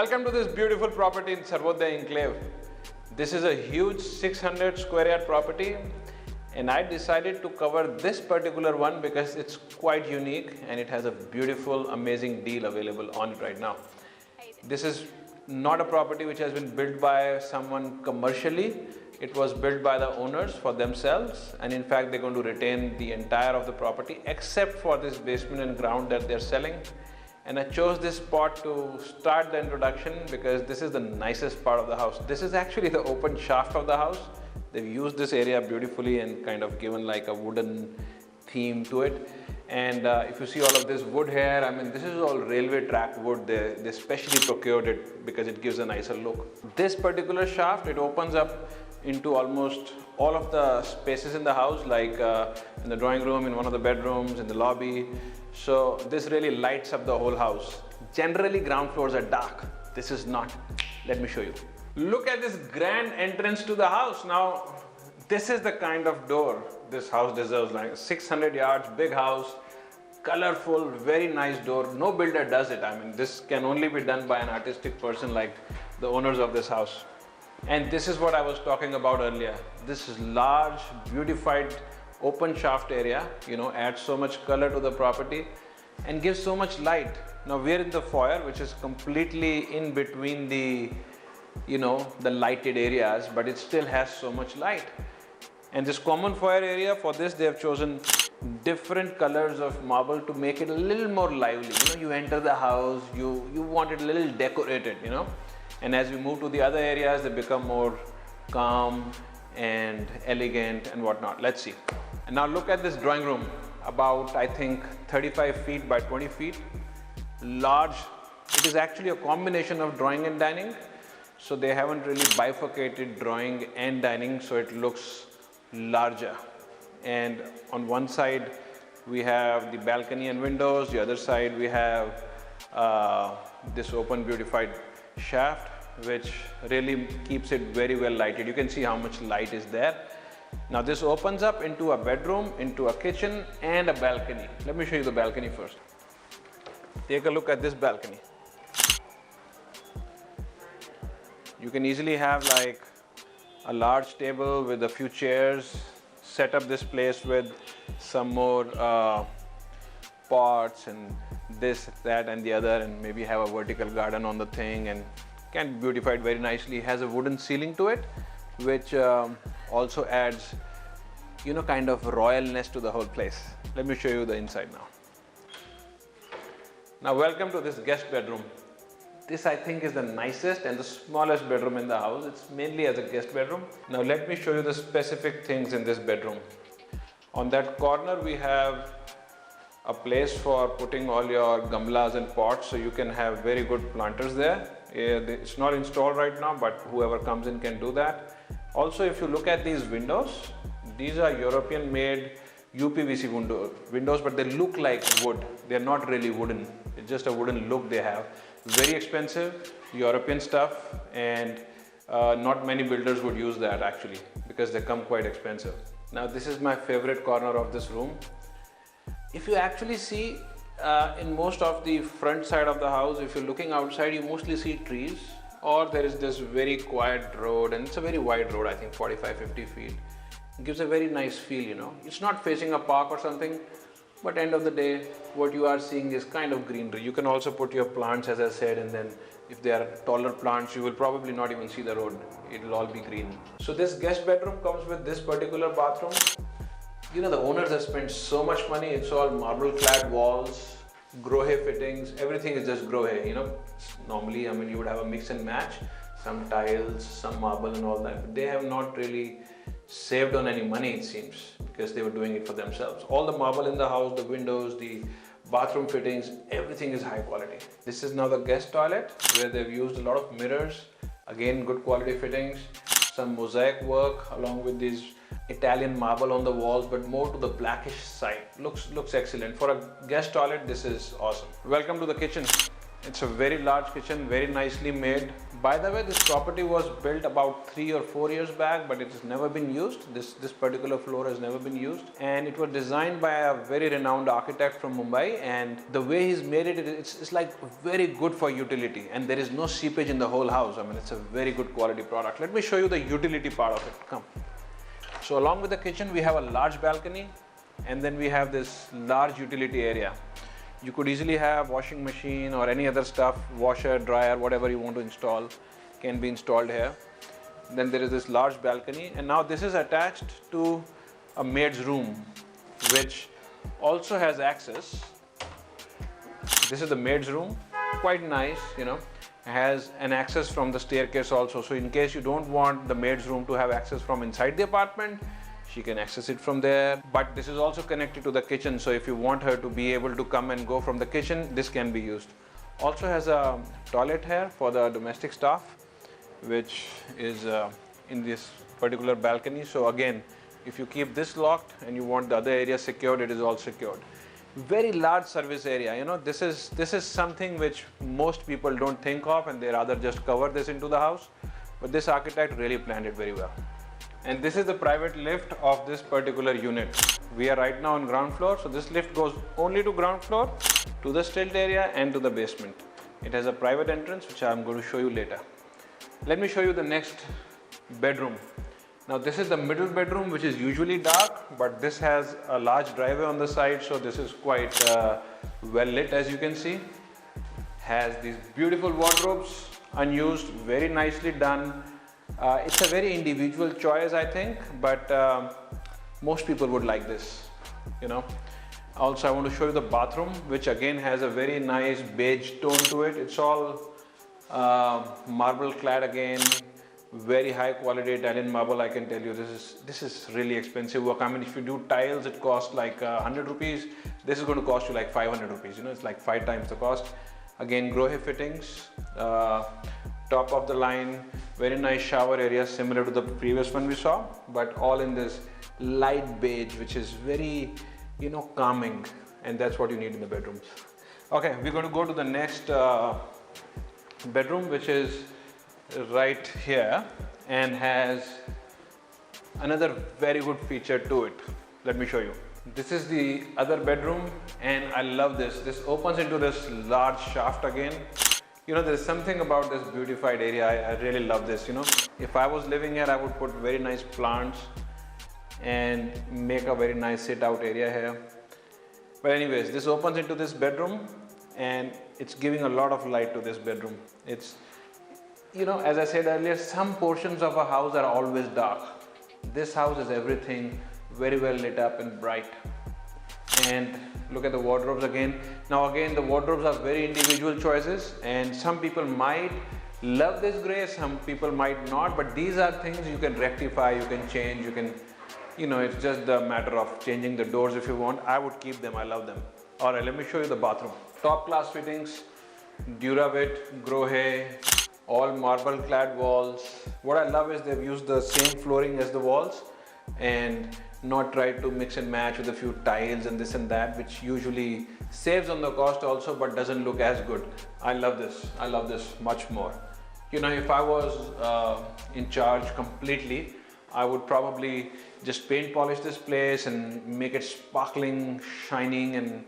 Welcome to this beautiful property in Sarvodhaya Enclave. This is a huge 600 square yard property, and I decided to cover this particular one because it's quite unique and it has a beautiful, amazing deal available on it right now. This is not a property which has been built by someone commercially. It was built by the owners for themselves, and in fact they're going to retain the entire of the property except for this basement and ground that they're selling. And I chose this spot to start the introduction because this is the nicest part of the house. This is actually the open shaft of the house. They've used this area beautifully and kind of given like a wooden theme to it. And if you see all of this wood here, I mean, this is all railway track wood. They specially procured it because it gives a nicer look. This particular shaft, it opens up into almost all of the spaces in the house, like in the drawing room, in one of the bedrooms, in the lobby. So this really lights up the whole house. Generally ground floors are dark. This is not. Let me show you. Look at this grand entrance to the house. Now, this is the kind of door this house deserves, like 600 yards, big house, colorful, very nice door. No builder does it. I mean, this can only be done by an artistic person like the owners of this house. And this is what I was talking about earlier. This is large, beautified, open shaft area, adds so much color to the property and gives so much light. Now we're in the foyer, which is completely in between the, the lighted areas, but it still has so much light. And this common foyer area, for this they have chosen different colors of marble to make it a little more lively. You enter the house, you want it a little decorated, And as we move to the other areas, they become more calm and elegant and whatnot. Let's see. And now look at this drawing room, about I think 35 feet by 20 feet. Large. It is actually a combination of drawing and dining. So they haven't really bifurcated drawing and dining, so it looks larger. And on one side we have the balcony and windows, the other side we have this open beautified shaft, which really keeps it very well lighted. You can see how much light is there. Now this opens up into a bedroom, into a kitchen and a balcony. Let me show you the balcony first. Take a look at this balcony. You can easily have like a large table with a few chairs, set up this place with some more pots and this, that and the other, and maybe have a vertical garden on the thing, and can be beautified very nicely. It has a wooden ceiling to it, which also adds, kind of royalness to the whole place. Let me show you the inside now. Now welcome to this guest bedroom. This I think is the nicest and the smallest bedroom in the house. It's mainly as a guest bedroom. Now let me show you the specific things in this bedroom. On that corner we have a place for putting all your gamlas and pots, so you can have very good planters there. It's not installed right now, but whoever comes in can do that. Also, if you look at these windows, these are European made UPVC windows, but they look like wood. They're not really wooden. It's just a wooden look they have. Very expensive, European stuff, and not many builders would use that actually because they come quite expensive. Now this is my favorite corner of this room. If you actually see in most of the front side of the house, if you're looking outside, you mostly see trees, or there is this very quiet road, and it's a very wide road, I think 45-50 feet. It gives a very nice feel, It's not facing a park or something, but end of the day, what you are seeing is kind of greenery. You can also put your plants, as I said, and then if they are taller plants, you will probably not even see the road. It will all be green. So this guest bedroom comes with this particular bathroom. The owners have spent so much money. It's all marble clad walls, grohe fittings, everything is just grohe, Normally, you would have a mix and match, some tiles, some marble and all that. But they have not really saved on any money, it seems, because they were doing it for themselves. All the marble in the house, the windows, the bathroom fittings, everything is high quality. This is now the guest toilet, where they've used a lot of mirrors, again good quality fittings, some mosaic work along with these Italian marble on the walls, but more to the blackish side. Looks excellent. For a guest toilet, this is awesome. Welcome to the kitchen. It's a very large kitchen, very nicely made. By the way, this property was built about 3 or 4 years back, but it has never been used. This particular floor has never been used, and it was designed by a very renowned architect from Mumbai, and the way he's made it, it's like very good for utility, and there is no seepage in the whole house. I mean, it's a very good quality product. Let me show you the utility part of it. Come. So along with the kitchen, we have a large balcony, and then we have this large utility area. You could easily have washing machine or any other stuff, washer, dryer, whatever you want to install can be installed here. Then there is this large balcony, and now this is attached to a maid's room, which also has access. This is the maid's room, quite nice, you know, has an access from the staircase also. So in case you don't want the maid's room to have access from inside the apartment, she can access it from there. But this is also connected to the kitchen, so if you want her to be able to come and go from the kitchen, this can be used. Also has a toilet here for the domestic staff, which is in this particular balcony. So again, if you keep this locked and you want the other area secured, it is all secured. Very large service area, you know, this is something which most people don't think of, and they rather just cover this into the house, but this architect really planned it very well. And this is the private lift of this particular unit. We are right now on ground floor, so this lift goes only to ground floor, to the stilt area and to the basement. It has a private entrance, which I'm going to show you later. Let me show you the next bedroom. Now this is the middle bedroom, which is usually dark, but this has a large driveway on the side, so this is quite well lit, as you can see. Has these beautiful wardrobes, unused, very nicely done. It's a very individual choice, I think, but most people would like this, you know. Also, I want to show you the bathroom, which again has a very nice beige tone to it. It's all marble clad again, very high quality Italian marble. I can tell you, this is really expensive work. I mean, if you do tiles, it costs like 100 rupees. This is going to cost you like 500 rupees. You know, it's like 5 times the cost. Again, Grohe fittings, top of the line, very nice shower area, similar to the previous one we saw, but all in this light beige, which is very, you know, calming, and that's what you need in the bedrooms. Okay, we're going to go to the next bedroom, which is right here, and has another very good feature to it. Let me show you. This is the other bedroom, and I love this. This opens into this large shaft again. You know, there's something about this beautified area. I really love this, you know. If I was living here, I would put very nice plants and make a very nice sit out area here. But anyways, this opens into this bedroom, and it's giving a lot of light to this bedroom. It's, you know, as I said earlier, some portions of a house are always dark. This house is everything very well lit up and bright. And look at the wardrobes again. Now again, the wardrobes are very individual choices, and some people might love this gray, some people might not, but these are things you can rectify, you can change, you can, you know, it's just the matter of changing the doors if you want. I would keep them, I love them. Alright, let me show you the bathroom. Top class fittings, Duravit, Grohe, all marble clad walls. What I love is they've used the same flooring as the walls and not try to mix and match with a few tiles and this and that, which usually saves on the cost also, but doesn't look as good. I love this much more. You know, if I was in charge completely, I would probably just paint polish this place and make it sparkling, shining, and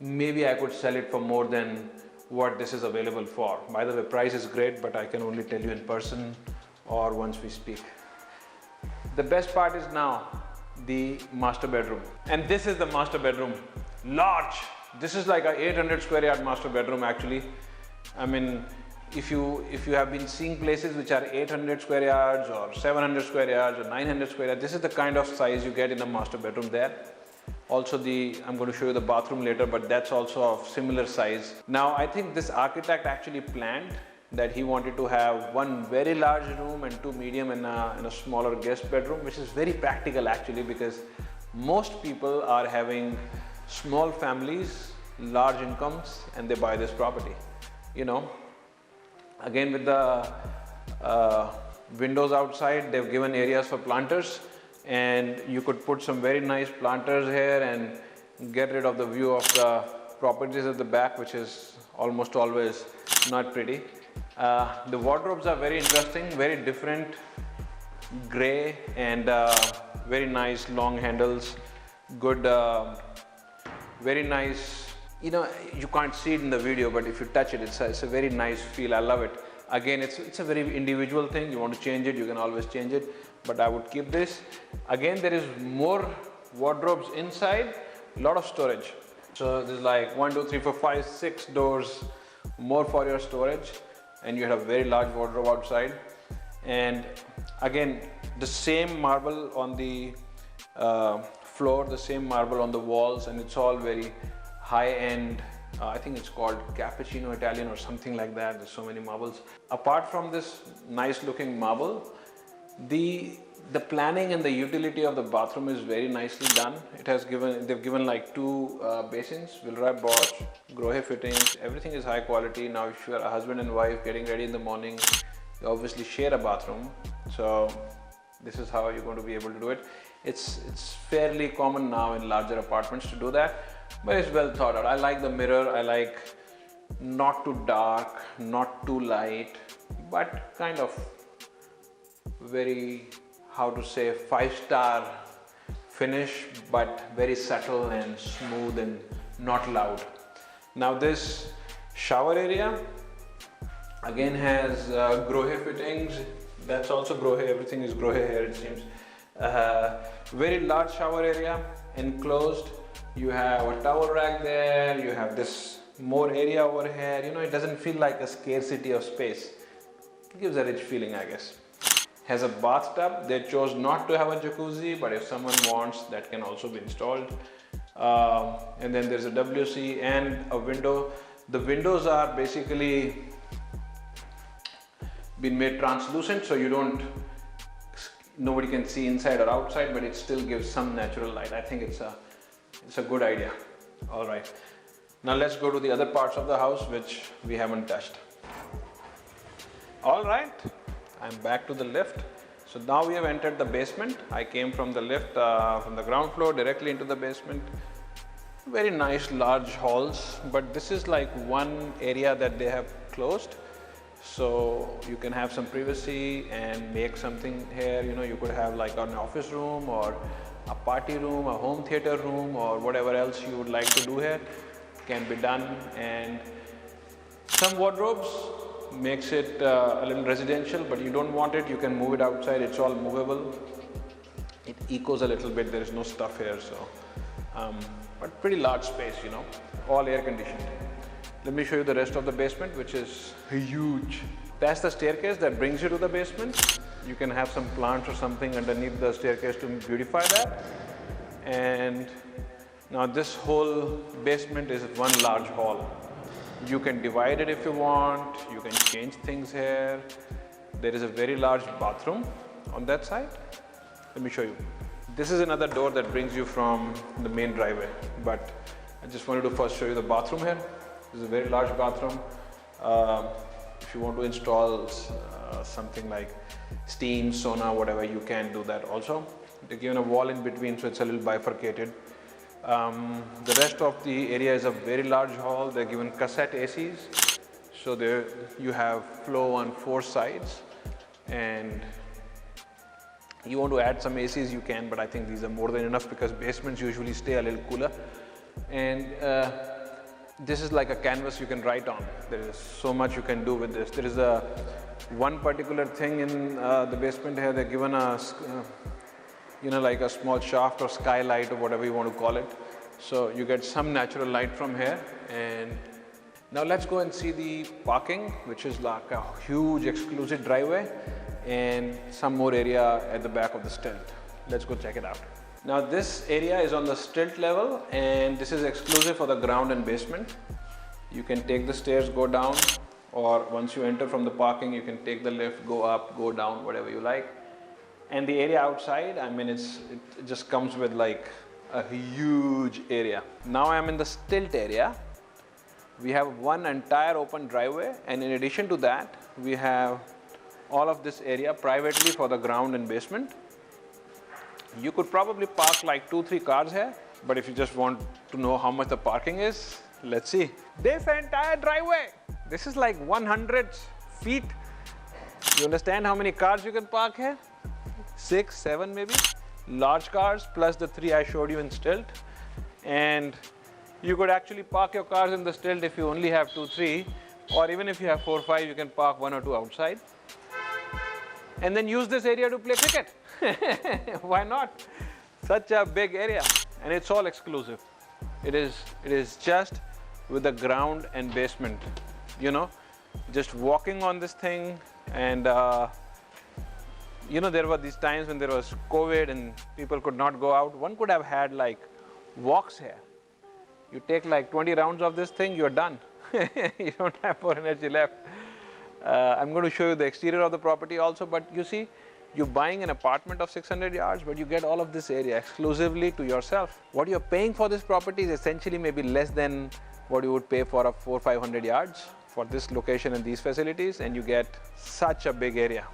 maybe I could sell it for more than what this is available for. By the way, price is great, but I can only tell you in person or once we speak. The best part is now the master bedroom, and this is the master bedroom. Large. This is like a 800 square yard master bedroom actually. I mean, if you have been seeing places which are 800 square yards or 700 square yards or 900 square yards, this is the kind of size you get in a master bedroom there. Also I'm going to show you the bathroom later, but that's also of similar size. Now I think this architect actually planned that he wanted to have one very large room and two medium and a smaller guest bedroom, which is very practical actually, because most people are having small families, large incomes, and they buy this property, you know. Again, with the windows outside, they've given areas for planters, and you could put some very nice planters here and get rid of the view of the properties at the back, which is almost always not pretty. The wardrobes are very interesting, very different, gray and very nice long handles, good, very nice. You know, you can't see it in the video, but if you touch it, it's a very nice feel. I love it. Again, it's a very individual thing. You want to change it, you can always change it, but I would keep this. Again, there is more wardrobes inside, a lot of storage. So there's like 1, 2, 3, 4, 5, 6 doors more for your storage, and you have a very large wardrobe outside. And again, the same marble on the floor, the same marble on the walls, and it's all very high-end. I think it's called Cappuccino Italian or something like that. There's so many marbles. Apart from this nice looking marble, the planning and the utility of the bathroom is very nicely done. They've given like 2 basins, Wilraj Bosch, Grohe fittings, everything is high quality. Now if you are a husband and wife getting ready in the morning, you obviously share a bathroom. So this is how you're going to be able to do it. It's fairly common now in larger apartments to do that, but it's well thought out. I like the mirror. I like not too dark, not too light, but kind of very, how to say, 5-star finish, but very subtle and smooth and not loud. Now this shower area again has Grohe fittings. That's also Grohe. Everything is Grohe here, it seems. Very large shower area, enclosed. You have a towel rack there. You have this more area over here. You know, it doesn't feel like a scarcity of space. It gives a rich feeling, I guess. Has a bathtub. They chose not to have a jacuzzi, but if someone wants, that can also be installed. And then there's a WC and a window. The windows are basically been made translucent, so nobody can see inside or outside, but it still gives some natural light. I think it's a good idea. All right, now let's go to the other parts of the house which we haven't touched. All right, I'm back to the lift. So now we have entered the basement. I came from the lift from the ground floor directly into the basement. Very nice large halls, but this is like one area that they have closed. So you can have some privacy and make something here. You know, you could have like an office room or a party room, a home theater room, or whatever else you would like to do here can be done. And some wardrobes makes it a little residential, but you don't want it, you can move it outside. It's all movable. It echoes a little bit. There is no stuff here, so but pretty large space, you know, all air conditioned. Let me show you the rest of the basement, which is huge. That's the staircase that brings you to the basement. You can have some plants or something underneath the staircase to beautify that. And now this whole basement is one large hall. You can divide it if you want. You can change things here. There is a very large bathroom on that side. Let me show you. This is another door that brings you from the main driveway, but I just wanted to first show you the bathroom here. This is a very large bathroom. If you want to install something like steam, sauna, whatever, you can do that also. They're given a wall in between, so it's a little bifurcated. The rest of the area is a very large hall. They're given cassette ACs, so there you have flow on 4 sides, and you want to add some ACs, you can, but I think these are more than enough because basements usually stay a little cooler. And this is like a canvas you can write on. There is so much you can do with this. There is one particular thing in the basement here. They're given a you know, like a small shaft or skylight or whatever you want to call it. So you get some natural light from here. And now let's go and see the parking, which is like a huge exclusive driveway and some more area at the back of the stilt. Let's go check it out. Now this area is on the stilt level, and this is exclusive for the ground and basement. You can take the stairs, go down, or once you enter from the parking, you can take the lift, go up, go down, whatever you like. And the area outside, I mean, it just comes with like a huge area. Now I am in the stilt area. We have one entire open driveway, and in addition to that, we have all of this area privately for the ground and basement. You could probably park like 2-3 cars here, but if you just want to know how much the parking is, Let's see. This entire driveway, this is like 100 feet. You understand how many cars you can park here? 6, 7 maybe. Large cars plus the 3 I showed you in stilt. And you could actually park your cars in the stilt if you only have 2, 3. Or even if you have 4, 5, you can park 1 or 2 outside. And then use this area to play cricket. Why not? Such a big area. And it's all exclusive. It is just with the ground and basement. You know, just walking on this thing. And you know, there were these times when there was COVID and people could not go out. One could have had like walks here. You take like 20 rounds of this thing, you're done. You don't have more energy left. I'm going to show you the exterior of the property also, but you see, you're buying an apartment of 600 yards, but you get all of this area exclusively to yourself. What you're paying for this property is essentially maybe less than what you would pay for a 400-500 yards for this location and these facilities, and you get such a big area.